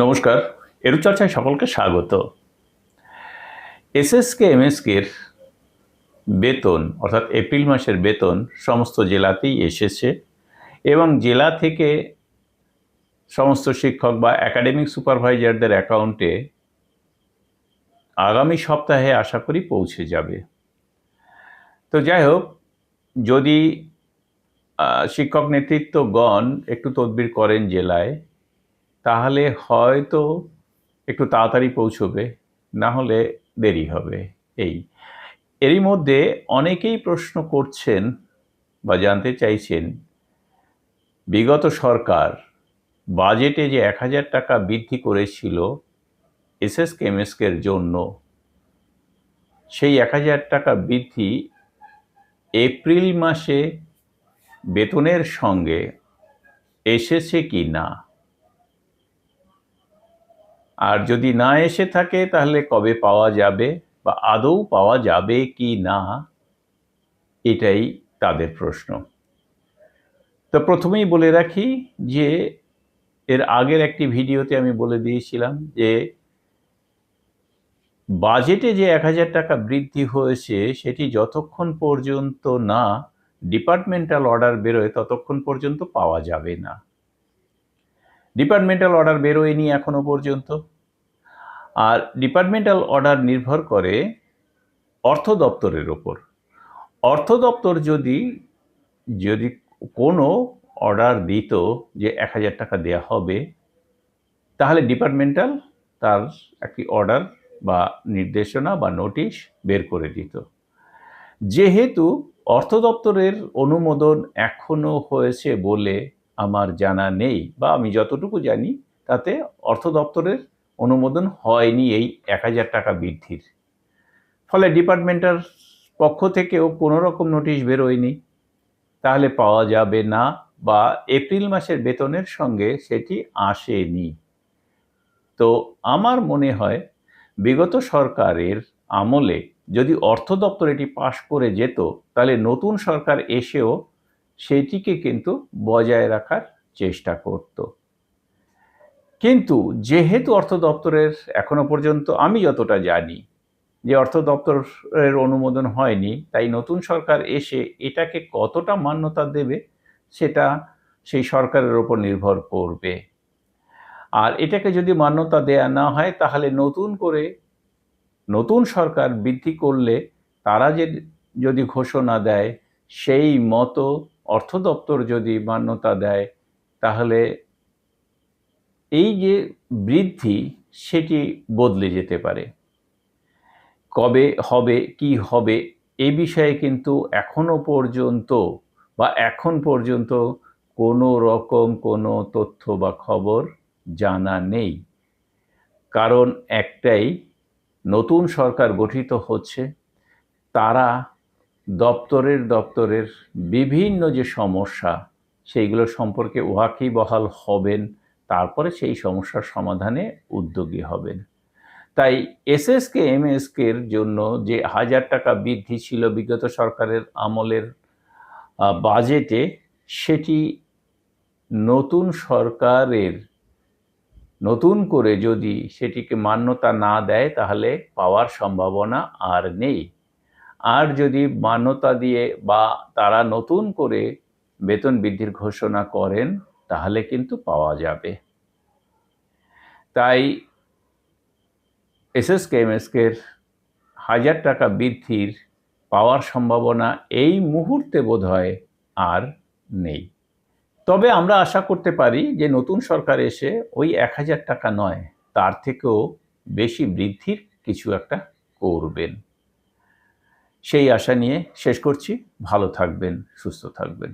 নমস্কার, এরূপচর্চায় সকলকে স্বাগত। এসএসকে এমএসকের বেতন অর্থাৎ এপ্রিল মাসের বেতন সমস্ত জেলাতেই এসেছে এবং জেলা থেকে সমস্ত শিক্ষক বা একাডেমিক সুপারভাইজারদের অ্যাকাউন্টে আগামী সপ্তাহে আশা করি পৌঁছে যাবে। তো যাই হোক, যদি শিক্ষক নেতৃত্বগণ একটু তদবির করেন জেলায়, তাহলে হয়তো একটু তাড়াতাড়ি পৌঁছবে, না হলে দেরি হবে। এরই মধ্যে অনেকেই প্রশ্ন করছেন বা জানতে চাইছেন, বিগত সরকার বাজেটে যে ১,০০০ টাকা বৃদ্ধি করেছিল এসএসকে এমএসকের জন্য, সেই ১,০০০ টাকা বৃদ্ধি এপ্রিল মাসে বেতনের সঙ্গে এসেছে কি না, আর যদি না এসে থাকে তাহলে কবে পাওয়া যাবে বা আদৌ পাওয়া যাবে কি না, এটাই তাদের প্রশ্ন। তো প্রথমেই বলে রাখি যে এর আগের একটি ভিডিওতে আমি বলে দিয়েছিলাম যে বাজেটে যে ১,০০০ টাকা বৃদ্ধি হয়েছে সেটি যতক্ষণ পর্যন্ত না ডিপার্টমেন্টাল অর্ডার বেরোয় ততক্ষণ পর্যন্ত পাওয়া যাবে না। ডিপার্টমেন্টাল অর্ডার বেরোয়নি এখনো পর্যন্ত, আর ডিপার্টমেন্টাল অর্ডার নির্ভর করে অর্থ দপ্তরের ওপর। অর্থ দপ্তর যদি কোনো অর্ডার দিত যে ১,০০০ টাকা দেওয়া হবে, তাহলে ডিপার্টমেন্টাল তার একটি অর্ডার বা নির্দেশনা বা নোটিশ বের করে দিত। যেহেতু অর্থ দপ্তরের অনুমোদন এখনো হয়েছে বলে আমার জানা নেই, বা আমি যতটুকু জানি তাতে অর্থ দপ্তরের অনুমোদন হয়নি এই ১,০০০ টাকা বৃদ্ধির। ফলে ডিপার্টমেন্টের পক্ষ থেকেও কোনো রকম নোটিশ বেরোয়নি, তাহলে পাওয়া যাবে না, বা এপ্রিল মাসের বেতনের সঙ্গে সেটি আসেনি। তো আমার মনে হয় বিগত সরকারের আমলে যদি অর্থ দপ্তর এটি পাশ করে যেত, তাহলে নতুন সরকার এসেও সেটিকে কিন্তু বজায় রাখার চেষ্টা করত। কিন্তু যেহেতু অর্থ দপ্তরের এখনো পর্যন্ত আমি যতটা জানি যে অর্থ দপ্তরের অনুমোদন হয়নি, তাই নতুন সরকার এসে এটাকে কতটা মান্যতা দেবে সেটা সেই সরকারের ওপর নির্ভর করবে। আর এটাকে যদি মান্যতা দেয়া না হয়, তাহলে নতুন সরকার বৃদ্ধি করলে তারা যদি ঘোষণা দেয় সেই মতো অর্থ দপ্তর যদি মান্যতা দেয়, তাহলে এই যে বৃদ্ধি সেটি বদলে যেতে পারে। কবে হবে, কি হবে, এই বিষয়ে কিন্তু এখন পর্যন্ত কোনো রকম কোনো তথ্য বা খবর জানা নেই। কারণ একটাই, নতুন সরকার গঠিত হচ্ছে, তারা দপ্তরের বিভিন্ন যে সমস্যা সেইগুলো সম্পর্কে ওয়াকিবহাল হবেন, তারপরে সেই সমস্যার সমাধানে উদ্যোগী হবেন। তাই এসএসকে এমএসকের জন্য যে ১,০০০ টাকা বৃদ্ধি ছিল বিগত সরকারের আমলের বাজেটে, সেটি নতুন সরকারের নতুন করে যদি সেটিকে মান্যতা না দেয় তাহলে পাওয়ার সম্ভাবনা আর নেই। আর যদি মান্যতা দিয়ে বা তারা নতুন করে বেতন বৃদ্ধির ঘোষণা করেন, তাহলে কিন্তু পাওয়া যাবে। তাই এসএসকে এমএসকের ১,০০০ টাকা বৃদ্ধির পাওয়ার সম্ভাবনা এই মুহূর্তে বোধহয় আর নেই। তবে আমরা আশা করতে পারি যে নতুন সরকার এসে ওই ১,০০০ টাকা নয়, তার থেকেও বেশি বৃদ্ধির কিছু একটা করবেন। সেই আশা নিয়ে শেষ করছি। ভালো থাকবেন, সুস্থ থাকবেন।